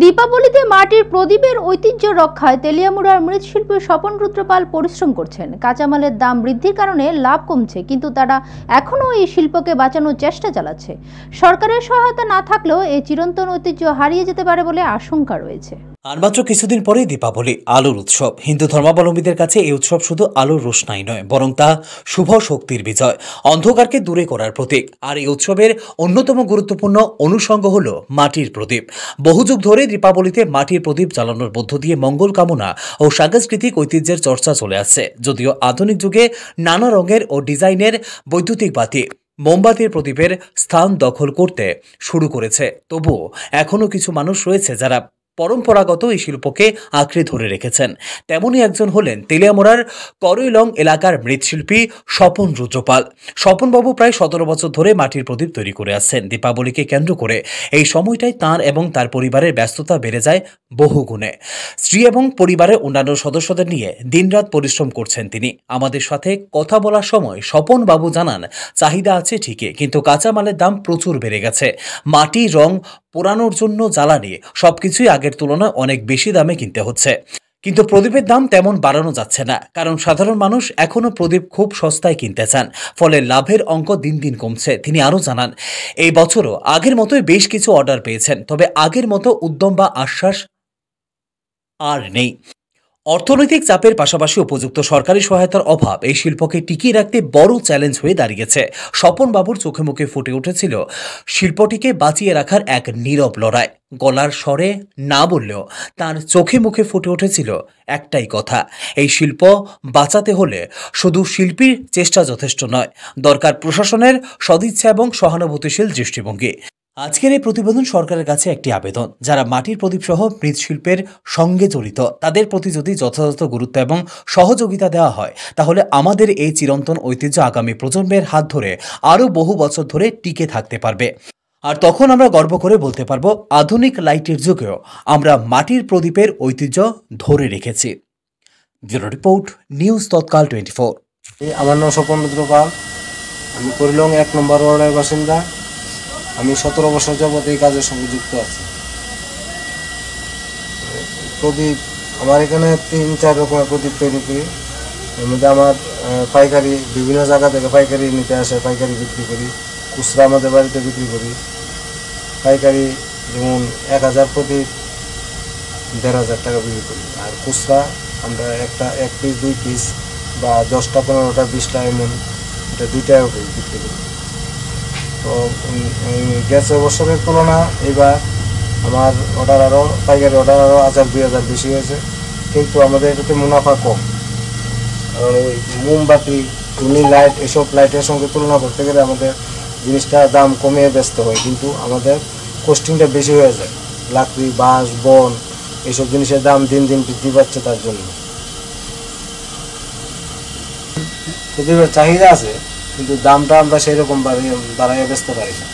দীপাবলিতে মাটির প্রদীপের ঐতিহ্য রক্ষায় তেলিয়ামুড়ার মৃৎশিল্পী স্বপন রুদ্র পাল পরিশ্রম করছেন। কাঁচামালের দাম বৃদ্ধির কারণে লাভ কমছে, কিন্তু তারা এখনও এই শিল্পকে বাঁচানোর চেষ্টা চালাচ্ছে। সরকারের সহায়তা না থাকলেও এই চিরন্তন ঐতিহ্য হারিয়ে যেতে পারে বলে আশঙ্কা রয়েছে। আর মাত্র কিছুদিন পরেই দীপাবলি, আলোর উৎসব। হিন্দু ধর্মাবলম্বীদের কাছে এই উৎসব শুধু আলোর রোশনাই নয়, বরং তা শুভ শক্তির বিজয়, অন্ধকারকে দূরে করার প্রতীক। আর এই উৎসবের অন্যতম গুরুত্বপূর্ণ অনুষঙ্গ হল মাটির প্রদীপ। বহু যুগ ধরে দীপাবলিতে মাটির প্রদীপ জ্বালানোর মধ্য দিয়ে মঙ্গল কামনা ও সাংস্কৃতিক ঐতিহ্যের চর্চা চলে আসছে। যদিও আধুনিক যুগে নানা রঙের ও ডিজাইনের বৈদ্যুতিক বাতি, মোমবাতির প্রদীপের স্থান দখল করতে শুরু করেছে, তবুও এখনও কিছু মানুষ রয়েছে যারা পরম্পরাগত এই শিল্পকে আঁকড়ে ধরে রেখেছেন। তেমনই একজন হলেন তেলিয়ামুড়ার করইলং এলাকার মৃৎশিল্পী স্বপন রুদ্র পাল। স্বপনবাবু প্রায় 17 বছর ধরে মাটির প্রদীপ তৈরি করে আসছেন। দীপাবলিকে কেন্দ্র করে এই সময়টাই তাঁর এবং তার পরিবারের ব্যস্ততা বেড়ে যায় বহুগুণে। স্ত্রী এবং পরিবারের অন্যান্য সদস্যদের নিয়ে দিনরাত পরিশ্রম করছেন তিনি। আমাদের সাথে কথা বলার সময় স্বপনবাবু জানান, চাহিদা আছে ঠিকই, কিন্তু কাঁচামালের দাম প্রচুর বেড়ে গেছে। মাটি, রং, পোড়ানোর জন্য জ্বালানি সবকিছুই আগের তুলনায় অনেক বেশি দামে কিনতে হচ্ছে। কিন্তু প্রদীপের দাম তেমন বাড়ানো যাচ্ছে না, কারণ সাধারণ মানুষ এখনও প্রদীপ খুব সস্তায় কিনতে চান। ফলে লাভের অঙ্ক দিন দিন কমছে। তিনি আরও জানান, এই বছরও আগের মতোই বেশ কিছু অর্ডার পেয়েছেন, তবে আগের মতো উদ্যম বা আশ্বাস আর নেই। অর্থনৈতিক চাপের পাশাপাশি উপযুক্ত সরকারি সহায়তার অভাব এই শিল্পকে টিকিয়ে রাখতে বড় চ্যালেঞ্জ হয়ে দাঁড়িয়েছে। স্বপনবাবুর চোখে মুখে ফুটে উঠেছিল শিল্পটিকে বাঁচিয়ে রাখার এক নীরব লড়াই। গলার স্বরে না বললেও তার চোখে মুখে ফুটে উঠেছিল একটাই কথা, এই শিল্প বাঁচাতে হলে শুধু শিল্পীর চেষ্টা যথেষ্ট নয়, দরকার প্রশাসনের সদিচ্ছা এবং সহানুভূতিশীল দৃষ্টিভঙ্গি। আজকের এই প্রতিবেদন সরকারের কাছে একটি আবেদন। যারা মাটির প্রদীপ সহ মৃৎশিল্পের সঙ্গে জড়িত, তাদের প্রতি যদি যথাযথ গুরুত্ব এবং সহযোগিতা দেওয়া হয়, তাহলে আমাদের এই চিরন্তন ঐতিহ্য আগামী প্রজন্মের হাত ধরে আরও বহু বছর ধরে টিকে থাকতে পারবে। আর তখন আমরা গর্ব করে বলতে পারবো, আধুনিক লাইটের যুগেও আমরা মাটির প্রদীপের ঐতিহ্য ধরে রেখেছি। ব্যুরো রিপোর্ট, নিউজ তৎকাল 24। আমার নাম স্বপন রুদ্র পাল। আমি করইলং 1 নম্বর ওয়ার্ডের বাসিন্দা। আমি 17 বছর যাবত এই কাজের সঙ্গে যুক্ত আছি। প্রদীপ আমার এখানে 3-4 রকমের প্রদীপ তৈরি করি। এর মধ্যে আমার পাইকারি, বিভিন্ন জায়গা থেকে পাইকারি নিতে আসে, পাইকারি বিক্রি করি। খুচরা আমাদের বাড়িতে বিক্রি করি। পাইকারি যেমন 1000 প্রদীপ 1500 টাকা বিক্রি করি। আর খুচরা আমরা এক পিস 2 পিস বা 10টা 15টা 20টা এমন এটা 2 টাকা করে বিক্রি করি। তো গেছে বছরের তুলনা এবার আমার অর্ডার আরও, পাইকারি অর্ডার আরও 1000-2000 বেশি হয়েছে, কিন্তু আমাদের এটাতে মুনাফা কম। কারণ ওই মোমবাতি, টুনি লাইট, এসব লাইটের সঙ্গে তুলনা করতে গেলে আমাদের জিনিসটা দাম কমিয়ে বেচতে হয়, কিন্তু আমাদের কস্টিংটা বেশি হয়ে যায়। লাকড়ি, বাঁশ, বন এইসব জিনিসের দাম দিন দিন বৃদ্ধি পাচ্ছে। তার জন্য প্রদীপের চাহিদা আছে, কিন্তু দামটা আমরা সেই রকম বাড়াইয়া বেচতে পারি না।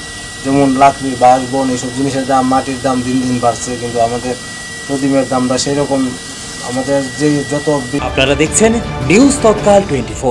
যেমন লাকড়ি, বাঁশ, বন এইসব জিনিসের দাম, মাটির দাম দিন দিন বাড়ছে, কিন্তু আমাদের প্রদীপের দামটা সেই রকম আমাদের যে যত। আপনারা দেখছেন নিউজ তৎকাল 24।